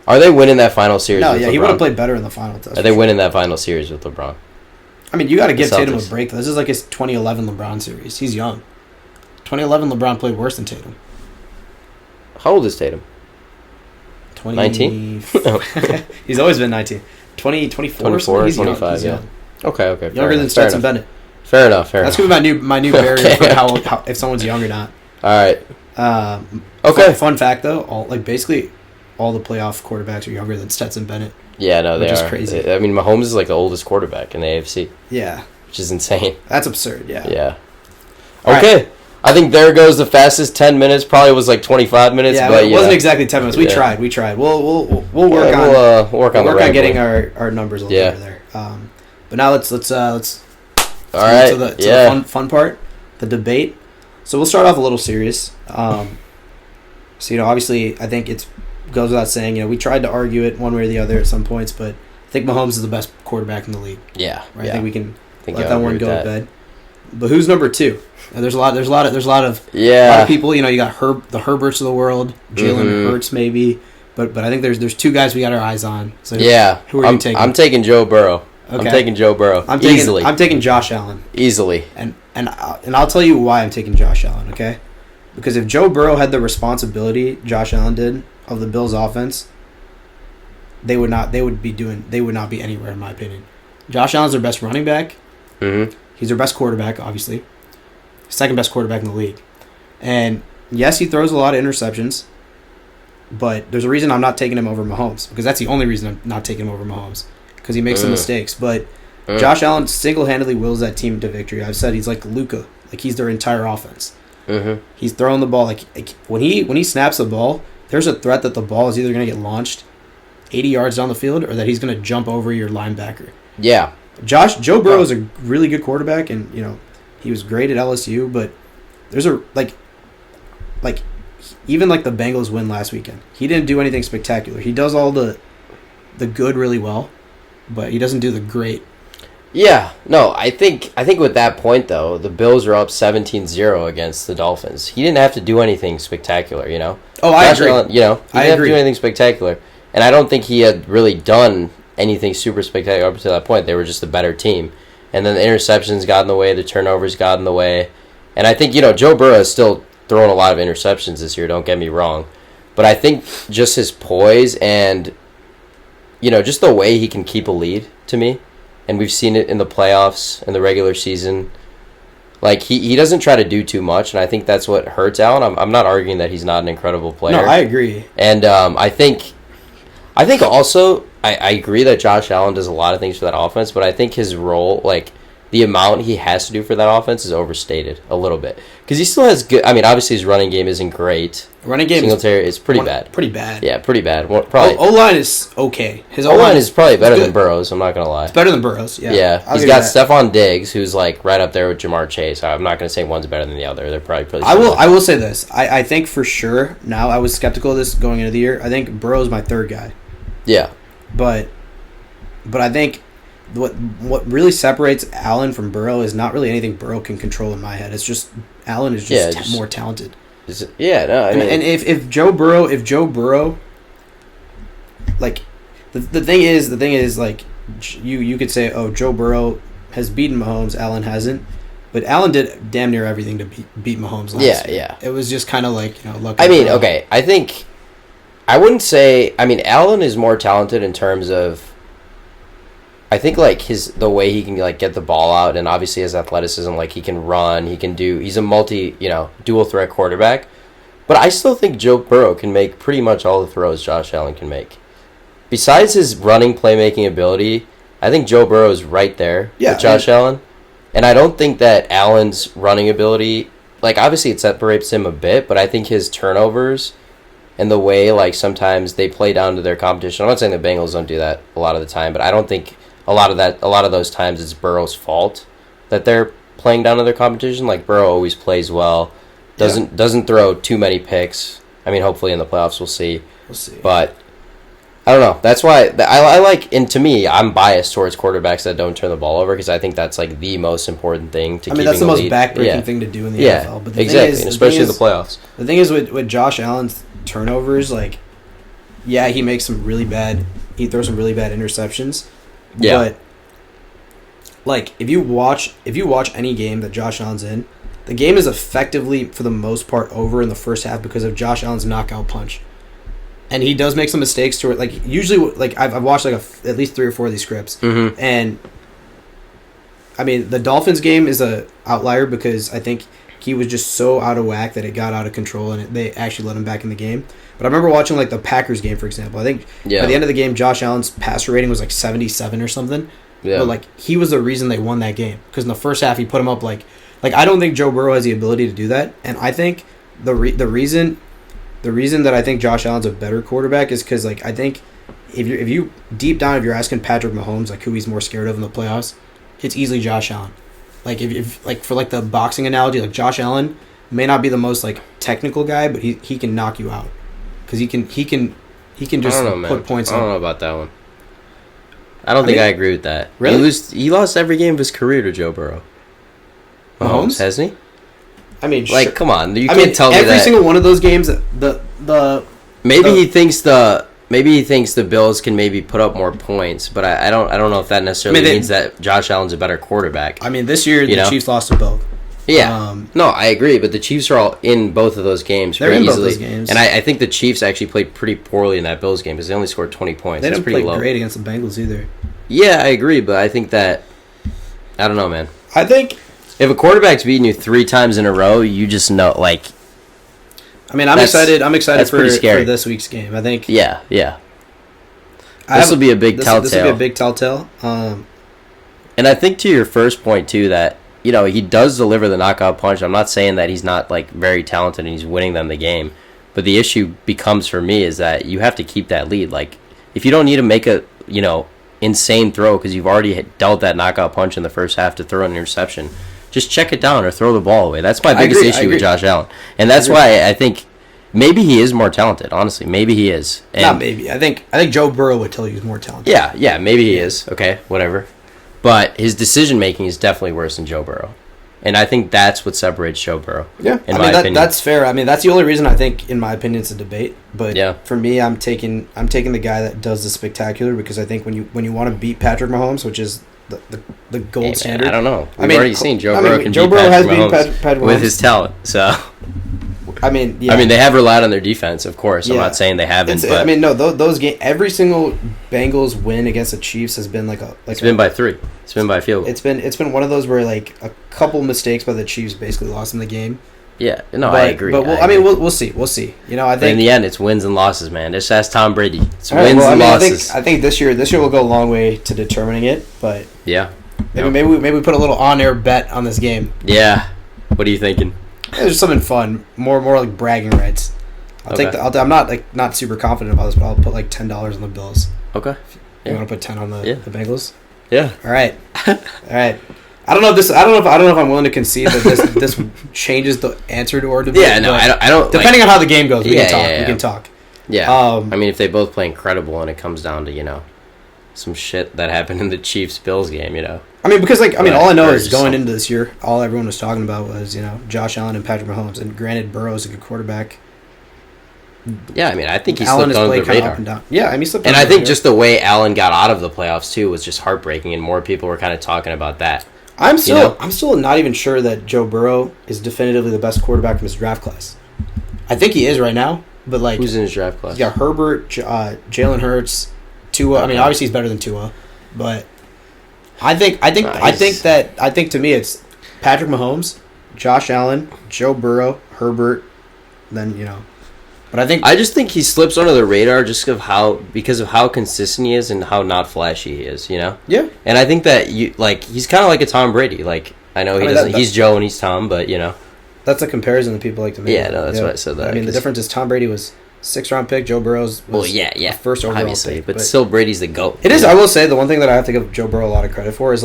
Are they winning that final series? No, with LeBron? He would have played better in the finals. Are they winning that final series with LeBron? I mean, you got to give Tatum a break. This is like his 2011 LeBron series. He's young. 2011 LeBron played worse than Tatum. How old is Tatum? 19? He's always been 19. 24, 25, yeah. Okay. Younger than Stetson Bennett. Fair enough. That's gonna be my new barrier for how if someone's young or not. All right. Okay. Fun fact though, basically all the playoff quarterbacks are younger than Stetson Bennett. Yeah, no, they are. Which is crazy. I mean, Mahomes is like the oldest quarterback in the AFC. Yeah. Which is insane. That's absurd. Yeah. Yeah. Okay. Right. I think there goes the fastest 10 minutes. Probably was like 25 minutes. Yeah, but it wasn't exactly 10 minutes. We tried. We'll work on getting our numbers a little better there. But now let's all right. To the fun part, the debate. So we'll start off a little serious. So obviously, I think it goes without saying. We tried to argue it one way or the other at some points, but I think Mahomes is the best quarterback in the league. Yeah. Right. Yeah. I think we can let that one go to bed. But who's number 2? There's a lot of people. You got the Herberts of the world, Jalen Hurts maybe, but I think there's 2 guys we got our eyes on. So who are you taking? I'm taking Joe Burrow. Okay. I'm taking Joe Burrow easily. I'm taking Josh Allen easily, and I'll tell you why I'm taking Josh Allen. Okay, because if Joe Burrow had the responsibility Josh Allen did of the Bills' offense, they would not be anywhere in my opinion. Josh Allen's their best running back. Mm-hmm. He's their best quarterback, obviously. Second best quarterback in the league. And yes, he throws a lot of interceptions, but there's a reason I'm not taking him over Mahomes, because that's the only reason I'm not taking him over Mahomes, because he makes some mistakes. But Josh Allen single-handedly wills that team to victory. I've said he's like Luka, like he's their entire offense. Mm-hmm. He's throwing the ball like when he snaps the ball, there's a threat that the ball is either going to get launched 80 yards down the field or that he's going to jump over your linebacker. Yeah. Joe Burrow is a really good quarterback, and he was great at LSU, but there's a even like the Bengals win last weekend. He didn't do anything spectacular. He does all the good really well, but he doesn't do the great. Yeah, no, I think with that point though, the Bills are up 17-0 against the Dolphins. He didn't have to do anything spectacular, Oh, I agree. Allen, he didn't have to do anything spectacular, and I don't think he had really done anything super spectacular up to that point. They were just a better team. And then the interceptions got in the way, the turnovers got in the way. And I think, Joe Burrow is still throwing a lot of interceptions this year, don't get me wrong. But I think just his poise and, just the way he can keep a lead to me. And we've seen it in the playoffs, in the regular season. Like, he doesn't try to do too much, and I think that's what hurts Allen. I'm not arguing that he's not an incredible player. No, I agree. And I think also, I agree that Josh Allen does a lot of things for that offense, but I think his role, like, the amount he has to do for that offense is overstated a little bit. Because he still has good... I mean, obviously his running game isn't great. Running game is pretty bad. Pretty bad. Yeah, pretty bad. Probably O-line is okay. His O-line is probably better than Burrow's, I'm not going to lie. It's better than Burrow's, yeah. Yeah, he's got Stephon Diggs, who's, like, right up there with Jamar Chase. I'm not going to say one's better than the other. They're probably pretty similar. I will say this. I think for sure, now I was skeptical of this going into the year, I think Burrow's my third guy. Yeah. But I think what really separates Allen from Burrow is not really anything Burrow can control in my head. It's just Allen is just more talented. And if Joe Burrow, like the thing is like you could say, oh, Joe Burrow has beaten Mahomes, Allen hasn't, but Allen did damn near everything to beat Mahomes last year. Yeah. It was just kind of like luck. I mean, okay, I think I wouldn't say. I mean, Allen is more talented in terms of. I think like the way he can like get the ball out, and obviously his athleticism, like he can run, he's a dual threat quarterback. But I still think Joe Burrow can make pretty much all the throws Josh Allen can make. Besides his running playmaking ability, I think Joe Burrow is right there with Josh Allen. And I don't think that Allen's running ability, like obviously it separates him a bit, but I think his turnovers and the way like sometimes they play down to their competition. I'm not saying the Bengals don't do that a lot of the time, but I don't think a lot of those times it's Burrow's fault that they're playing down to their competition. Like Burrow always plays well, doesn't throw too many picks. I mean, hopefully in the playoffs we'll see. But I don't know. That's why I like, and to me, I'm biased towards quarterbacks that don't turn the ball over because I think that's like the most important thing to. I mean, that's the most backbreaking thing to do in the NFL. But exactly, especially in the playoffs. The thing is with Josh Allen's turnovers, like, he makes some really bad. He throws some really bad interceptions. Yeah. But like if you watch any game that Josh Allen's in, the game is effectively for the most part over in the first half because of Josh Allen's knockout punch. And he does make some mistakes to it. Like usually, like I've watched like at least 3 or 4 of these scripts, and I mean, the Dolphins game is a outlier because I think he was just so out of whack that it got out of control and they actually let him back in the game. But I remember watching like the Packers game, for example. I think by the end of the game, Josh Allen's passer rating was like 77 or something. Yeah. But like he was the reason they won that game because in the first half he put him up like I don't think Joe Burrow has the ability to do that, and I think the reason that I think Josh Allen's a better quarterback is because like I think if you deep down if you're asking Patrick Mahomes like who he's more scared of in the playoffs, it's easily Josh Allen. Like if like for like the boxing analogy, like Josh Allen may not be the most like technical guy, but he can knock you out because he can just put points on. I don't know about that one. I don't think I agree with that. Really? He lost every game of his career to Joe Burrow. Mahomes hasn't he? I mean, like, come on, you can't tell me that every single one of those games. The he thinks the Bills can maybe put up more points, but I don't know if that necessarily means that Josh Allen's a better quarterback. I mean, this year the Chiefs lost to both. Yeah, no, I agree, but the Chiefs are all in both of those games pretty easily. Both those games. And I think the Chiefs actually played pretty poorly in that Bills game because they only scored 20 points. They didn't play great against the Bengals either. Yeah, I agree, but I think that I don't know, man. I think if a quarterback's beating you 3 times in a row, you just know, like. I mean, I'm excited. I'm excited for this week's game. I think. Yeah. This will be a big telltale. This will be a big telltale. And I think to your first point too that he does deliver the knockout punch. I'm not saying that he's not like very talented and he's winning them the game, but the issue becomes for me is that you have to keep that lead. Like if you don't need to make a insane throw because you've already dealt that knockout punch in the first half to throw an interception, just check it down or throw the ball away. That's my biggest issue with Josh Allen, and that's why I think maybe he is more talented. Honestly, maybe he is. And not maybe. I think Joe Burrow would tell you he's more talented. Yeah, maybe he is. Okay, whatever. But his decision making is definitely worse than Joe Burrow, and I think that's what separates Joe Burrow. Yeah, in my opinion, that's fair. I mean, that's the only reason I think, in my opinion, it's a debate. But for me, I'm taking the guy that does the spectacular because I think when you want to beat Patrick Mahomes, which is the gold standard. I don't know. We've already seen Joe Burrow can beat Patrick Mahomes with his talent. So. I mean, they have relied on their defense, of course. I'm not saying they haven't. But I mean, no, those games. Every single Bengals win against the Chiefs has been it's been by 3. It's been by field goal. It's been one of those where like a couple mistakes by the Chiefs basically lost them the game. Yeah, no, I agree. But we'll see. We'll see. I think but in the end, it's wins and losses, man. Just ask Tom Brady. It's wins and losses. I think this year will go a long way to determining it. But yeah, maybe we put a little on-air bet on this game. Yeah, what are you thinking? It's just something fun, more like bragging rights. I'm not super confident about this, but I'll put like $10 on the Bills. Okay. You want to put 10 on the Bengals? Yeah. All right. I don't know if I'm willing to concede that this changes the answer to our debate. Yeah, no, I don't. Depending on how the game goes, we can talk. Yeah. I mean, if they both play incredible and it comes down to some shit that happened in the Chiefs-Bills game, I mean, because all I know is going into this year, all everyone was talking about was Josh Allen and Patrick Mahomes, and granted, Burrow's a good quarterback. Yeah, I mean, I think he slipped under the radar. Up and down. Yeah, I mean, he slipped. And I think just the way Allen got out of the playoffs too was just heartbreaking, and more people were kind of talking about that. I'm still not even sure that Joe Burrow is definitively the best quarterback from his draft class. I think he is right now, but like who's in his draft class? Yeah, Herbert, Jalen Hurts, Tua. I mean, obviously he's better than Tua, but I think to me it's Patrick Mahomes, Josh Allen, Joe Burrow, Herbert, then But I just think he slips under the radar because of how consistent he is and how not flashy he is, Yeah. And I think that he's kind of like a Tom Brady. Like I know he's Joe and he's Tom, but that's a comparison that people like to make. Yeah, no, that's why I said that. I mean, the difference is Tom Brady was 6th-round pick. Joe Burrow's was first overall obviously, pick. But still, Brady's the GOAT. It is. I will say the one thing that I have to give Joe Burrow a lot of credit for is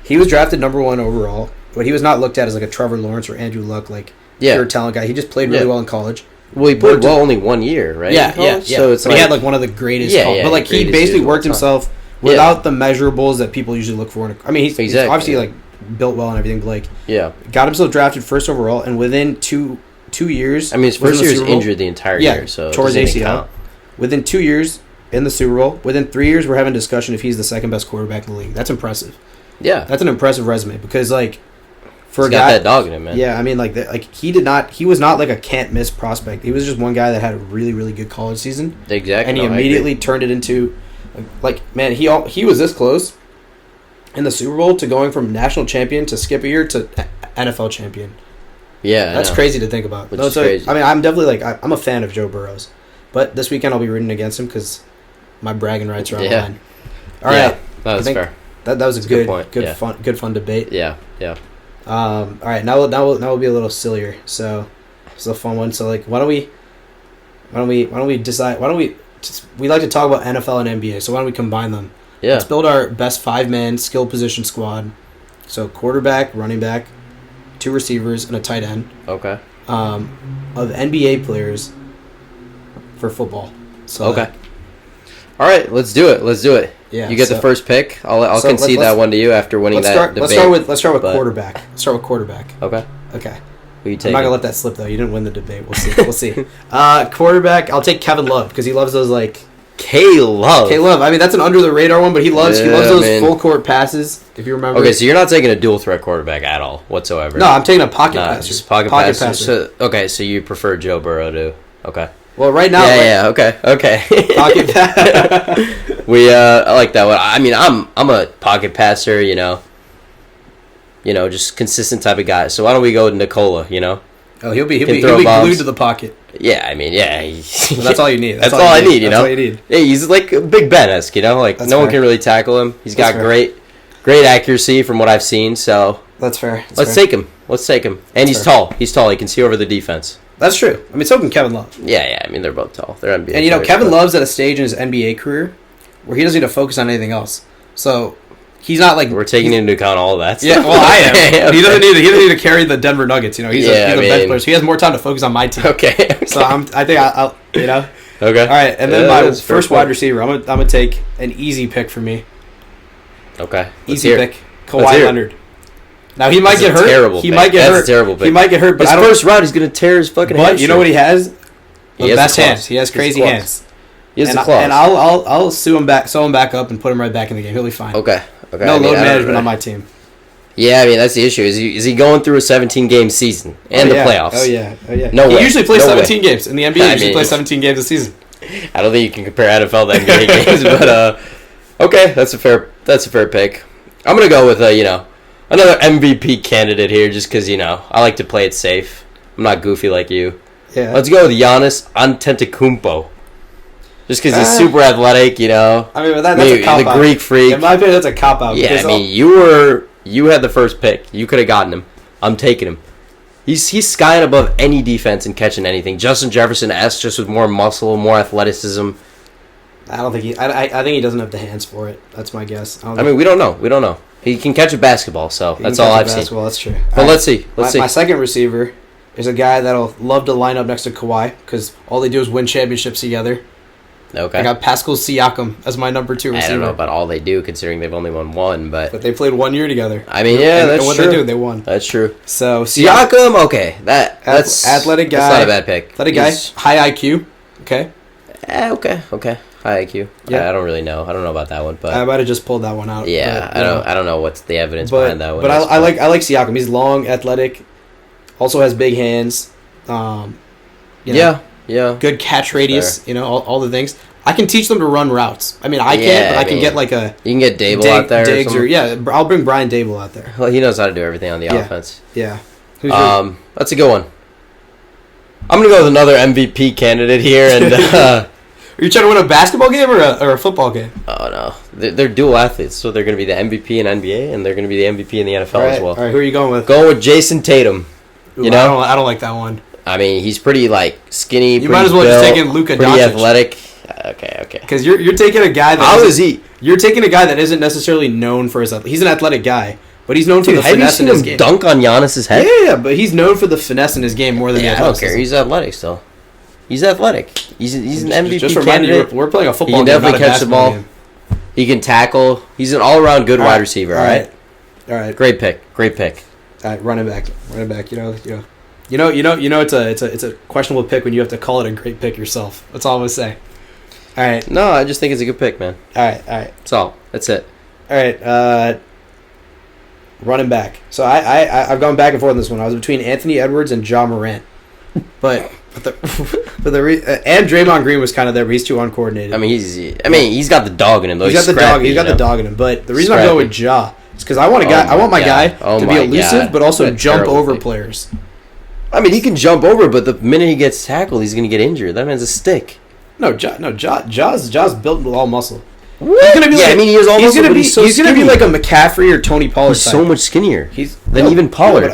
he was drafted number 1 overall, but he was not looked at as like a Trevor Lawrence or Andrew Luck pure talent guy. He just played really well in college. Well, he played only 1 year, right? Yeah. So it's he had one of the greatest. But he basically worked himself without the measurables that people usually look for. I mean, he's obviously built well and everything, but got himself drafted 1st overall, and within two years. I mean, his first year was injured the entire year, so tore his ACL. Within 2 years in the Super Bowl. Within 3 years, we're having a discussion if he's the second best quarterback in the league. That's impressive. Yeah, that's an impressive resume because for a guy, got that dog in him, man. Yeah, I mean, he was not like a can't miss prospect. He was just one guy that had a really, really good college season. Exactly, and he immediately turned it into, man, he was this close, in the Super Bowl to going from national champion to skip a year to NFL champion. Yeah, that's crazy to think about. Which is crazy. I mean, I'm definitely I'm a fan of Joe Burrows, but this weekend I'll be rooting against him because my bragging rights are on the line. All right, that's fair. That was a good point. Good fun debate. Yeah. All right, now we'll be a little sillier. So it's a fun one. So like, why don't we decide? We like to talk about NFL and NBA. So why don't we combine them? Yeah. Let's build our best 5-man skill position squad. So quarterback, running back, 2 receivers, and a tight end. Okay. Of NBA players for football. So okay. All right, let's do it. Yeah. You get the first pick. I'll concede that one to you after winning that debate. Let's start with quarterback. Okay. Who you taking? I'm not gonna let that slip though. You didn't win the debate. We'll see. Quarterback. I'll take Kevin Love because he loves those like. K-Love. I mean, that's an under the radar one, but he loves those full court passes. If you remember. Okay, so you're not taking a dual threat quarterback at all whatsoever. No, I'm taking a pocket passer. Just pocket passer. So you prefer Joe Burrow to? Okay. Well, right now. Yeah. Okay. Pocket passer. I like that one. I mean, I'm a pocket passer. Just consistent type of guy. So why don't we go with Nikola? Oh, he'll be glued to the pocket. Yeah, I mean, yeah. Well, that's all you need. That's all I need. That's all you need. Yeah, he's like Big Ben-esque. Like that's no one can really tackle him. He's got great accuracy from what I've seen. So that's fair. Let's take him. And he's tall. He can see over the defense. That's true. I mean, so can Kevin Love. Yeah. I mean, they're both tall. They're NBA. And Kevin Love's at a stage in his NBA career where he doesn't need to focus on anything else. So he's not like we're taking into account all of that stuff. Yeah, well, I am. Okay. He doesn't need to carry the Denver Nuggets. He's a bench player, so he has more time to focus on my team. Okay. So I think I'll. Okay. All right, and then my first wide receiver. I'm gonna take an easy pick for me. Okay. Easy pick. Kawhi Leonard. Now he might get hurt. He might get hurt. That's a terrible pick. He might get hurt, but his first round he's gonna tear his fucking hamstring. But you know what he has? The best hands. He has crazy hands. He has the claws. And I'll sew him back up and put him right back in the game. He'll be fine. Okay. No load management on my team. Yeah, I mean that's the issue. Is he going through a 17-game season and the playoffs? Oh yeah. No way. He usually plays 17 games in the NBA. He usually plays 17 games a season. I don't think you can compare NFL to NBA games, but okay, that's a fair pick. I'm gonna go with another MVP candidate here, just because I like to play it safe. I'm not goofy like you. Yeah. Let's go with Giannis Antetokounmpo. Just because he's super athletic, I mean, that's a cop-out. The Greek freak. In my opinion, that's a cop-out. Yeah, I mean, you had the first pick. You could have gotten him. I'm taking him. He's skying above any defense and catching anything. Justin Jefferson-esque, just with more muscle, more athleticism. I don't think I think he doesn't have the hands for it. That's my guess. I mean, we don't know. He can catch a basketball, so that's all I've seen. That's true. But let's see. My second receiver is a guy that'll love to line up next to Kawhi because all they do is win championships together. Okay. I got Pascal Siakam as my number 2 receiver. I don't know about all they do, considering they've only won one, but they played 1 year together. I mean, yeah, that's true. And what they do, they won. That's true. So Siakam, okay, that's athletic guy. That's not a bad pick. Athletic guy, high IQ. Okay. Okay. High IQ. Yeah. I don't really know. I don't know about that one, but I might have just pulled that one out. Yeah, but, I don't know what's the evidence behind that one. But I like Siakam. He's long, athletic, also has big hands. Yeah. Good catch radius. All the things. I can teach them to run routes. I mean, I can't, but I can get like a. You can get Dable out there. Diggs I'll bring Brian Dable out there. Well, he knows how to do everything on the offense. Yeah. That's a good one. I'm gonna go with another MVP candidate here, and. Are you trying to win a basketball game or a football game? Oh no, they're dual athletes, so they're gonna be the MVP in NBA, and they're gonna be the MVP in the NFL as well. All right, who are you going with? Going with Jason Tatum. Ooh, I don't like that one. I mean, he's pretty skinny. You might as well just take in Luka Doncic. Pretty athletic. Okay. Because you're taking a guy that. How is he? You're taking a guy that isn't necessarily known for his. He's an athletic guy, but he's known for the finesse in his game. Have you seen him dunk on Giannis's head? Yeah, but he's known for the finesse in his game more than the athleticism. I don't care. He's athletic still. He's athletic. He's an MVP just candidate. We're playing a football game. He can definitely catch the ball. Game. He can tackle. He's an all-around good wide receiver. All right. Great pick. All right, running back. It's a questionable pick when you have to call it a great pick yourself. That's all I'm gonna say. All right. No, I just think it's a good pick, man. All right. That's all. That's it. All right. Running back. So I've gone back and forth on this one. I was between Anthony Edwards and Ja Morant, and Draymond Green was kind of there, but he's too uncoordinated. I mean, he's got the dog in him though. He's got the dog in him. But the reason I'm going with Ja because I want my guy to be elusive, but also jump over players. I mean, he can jump over, but the minute he gets tackled, he's going to get injured. That man's a stick. Ja's built with all muscle. What? He's gonna be he has all muscle, but he's gonna be like a McCaffrey or Tony Pollard. He's so much skinnier than even Pollard.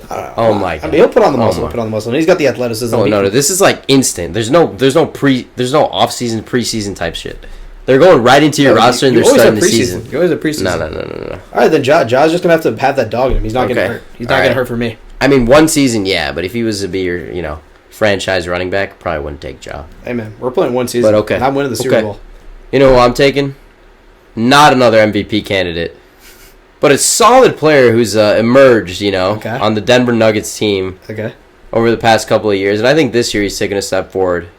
Oh my god! I mean, he'll put on the muscle. And he's got the athleticism. Oh no! This is like instant. There's no off-season, preseason type shit. They're going right into your roster and they're starting the season. You always have preseason. No. All right, then Ja's just gonna have that dog in him. He's not getting hurt. He's not getting hurt for me. I mean, one season, yeah, but if he was to be your, franchise running back, probably wouldn't take Ja. Hey man, we're playing one season. But okay, and I'm winning the Super Bowl. You know who I'm taking? Not another MVP candidate, but a solid player who's emerged, on the Denver Nuggets team over the past couple of years. And I think this year he's taken a step forward.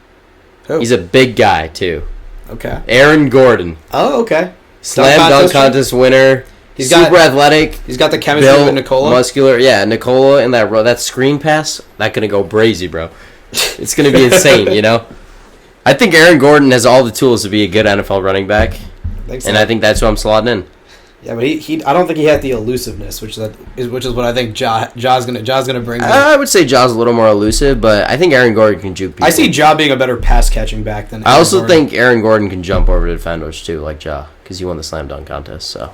Who? He's a big guy, too. Okay. Aaron Gordon. Oh, okay. Slam dunk contest winner. He's super athletic. He's got the chemistry with Nikola. Muscular. Yeah, Nikola and that screen pass, that's going to go crazy, bro. It's going to be insane, I think Aaron Gordon has all the tools to be a good NFL running back, and I think that's who I'm slotting in. Yeah, but he I don't think he had the elusiveness, which is what I think Ja's gonna bring. I would say Ja's a little more elusive, but I think Aaron Gordon can juke people. I see Ja being a better pass catching back than. I also think Aaron Gordon can jump over to defenders too, like Ja, because he won the slam dunk contest. So,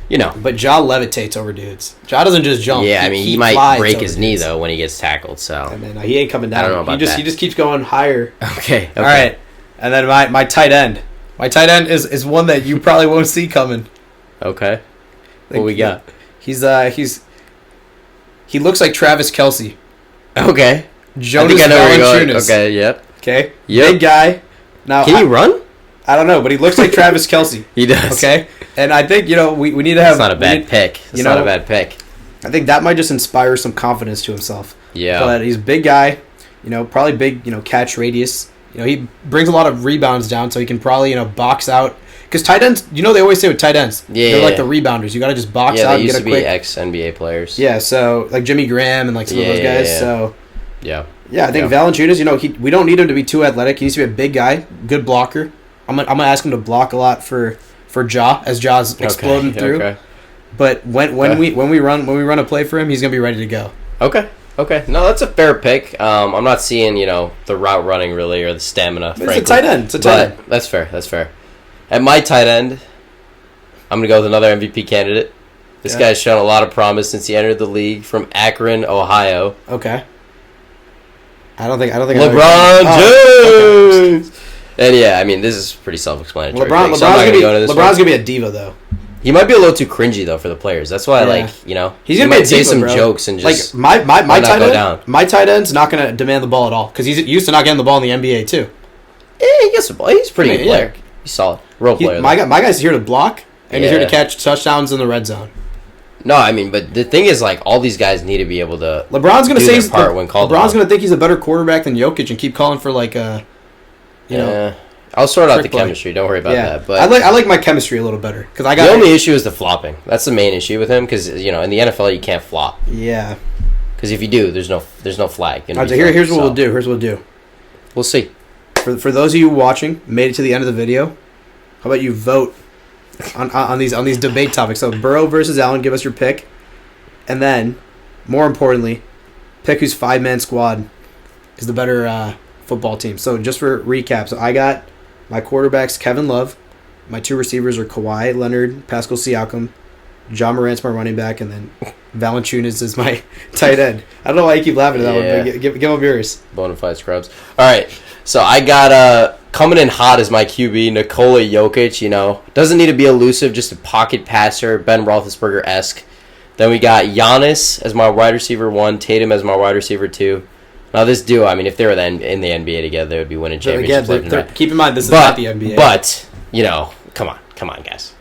But Ja levitates over dudes. Ja doesn't just jump. Yeah, he might break his knee though when he gets tackled. So and then he ain't coming down. I don't know about that. He just keeps going higher. Okay. All right, and then my tight end. My tight end is one that you probably won't see coming. Okay. What we got? He looks like Travis Kelce. Okay. Jonas Valanciunas. Okay. Yep. Okay. Yep. Big guy. Now can he run? I don't know, but he looks like Travis Kelce. He does. Okay. And I think we need to have. It's not a bad pick. It's not a bad pick. I think that might just inspire some confidence to himself. Yeah. But he's a big guy. Probably big. Catch radius. He brings a lot of rebounds down, so he can probably box out. Because tight ends, they always say with tight ends, they're like the rebounders. You got to just box out and get a quick. Yeah, they used to be ex-NBA players. Yeah, so like Jimmy Graham and like some of those guys. Yeah. So yeah, I think Valanciunas. We don't need him to be too athletic. He needs to be a big guy, good blocker. I'm gonna ask him to block a lot for Ja as Ja's exploding through. Okay. But when we run a play for him, he's gonna be ready to go. Okay. No, that's a fair pick. I'm not seeing the route running really or the stamina. It's a tight end. That's fair. At my tight end, I'm going to go with another MVP candidate. This guy's shown a lot of promise since he entered the league from Akron, Ohio. Okay. I don't think LeBron James. Okay. And this is pretty self-explanatory. LeBron's going to be a diva though. He might be a little too cringy though for the players. That's why he's going to say some jokes and just my tight end's not going to demand the ball at all because he's used to not getting the ball in the NBA too. Yeah, he gets the ball. He's a pretty good player. Yeah. He's solid. Role player. My guy's here to block, and he's here to catch touchdowns in the red zone. No, but the thing is, all these guys need to be able to. LeBron's going to say LeBron's going to think he's a better quarterback than Jokic and keep calling for I'll sort out the chemistry. Don't worry about that. But I like my chemistry a little better because the only issue is the flopping. That's the main issue with him because in the NFL you can't flop. Yeah. Because if you do, there's no flag. Here's what we'll do. We'll see. For those of you watching, made it to the end of the video. How about you vote on these debate topics? So Burrow versus Allen, give us your pick, and then, more importantly, pick whose 5-man squad is the better football team. So just for recap, so I got my quarterbacks Kevin Love, my 2 receivers are Kawhi Leonard, Pascal Siakam, John Morant's my running back, and then Valanciunas is my tight end. I don't know why you keep laughing at that one, but give up yours. Bonafide scrubs. All right. So I got coming in hot as my QB, Nikola Jokic, doesn't need to be elusive, just a pocket passer, Ben Roethlisberger-esque. Then we got Giannis as my wide receiver 1, Tatum as my wide receiver 2. Now this duo, if they were in the NBA together, they would be winning championships. Again, keep in mind this is not the NBA. But, come on guys.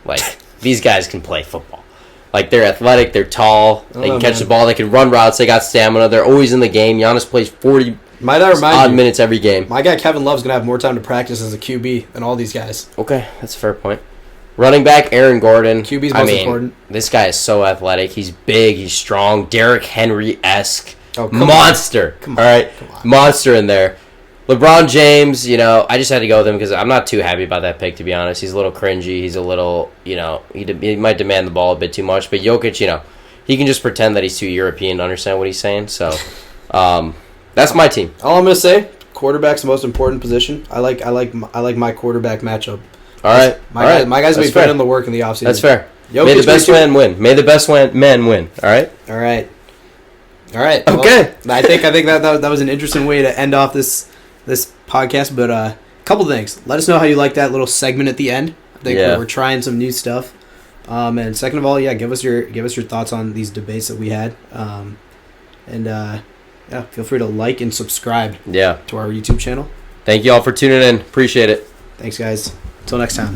These guys can play football. They're athletic, they're tall, they can catch the ball, they can run routes, they got stamina, they're always in the game. Giannis plays 40 odd minutes every game. My guy Kevin Love's going to have more time to practice as a QB than all these guys. Okay, that's a fair point. Running back, Aaron Gordon. QB's most important. This guy is so athletic. He's big, he's strong, Derrick Henry-esque. Oh, monster. Come on. All right, monster in there. LeBron James, I just had to go with him because I'm not too happy about that pick, to be honest. He's a little cringy. He's a little, he might demand the ball a bit too much. But Jokic, he can just pretend that he's too European to understand what he's saying. So that's my team. All I'm going to say, quarterback's the most important position. I like my quarterback matchup. All right. My guys will be putting in the work in the offseason. That's fair. May the best man win. May the best man win. All right? All right. Okay. Well, I think that was an interesting way to end off this podcast. But a couple things. Let us know how you like that little segment at the end. I think we're trying some new stuff. And second of all, give us your thoughts on these debates that we had. Feel free to like and subscribe to our YouTube channel. Thank you all for tuning in. Appreciate it. Thanks, guys. Until next time.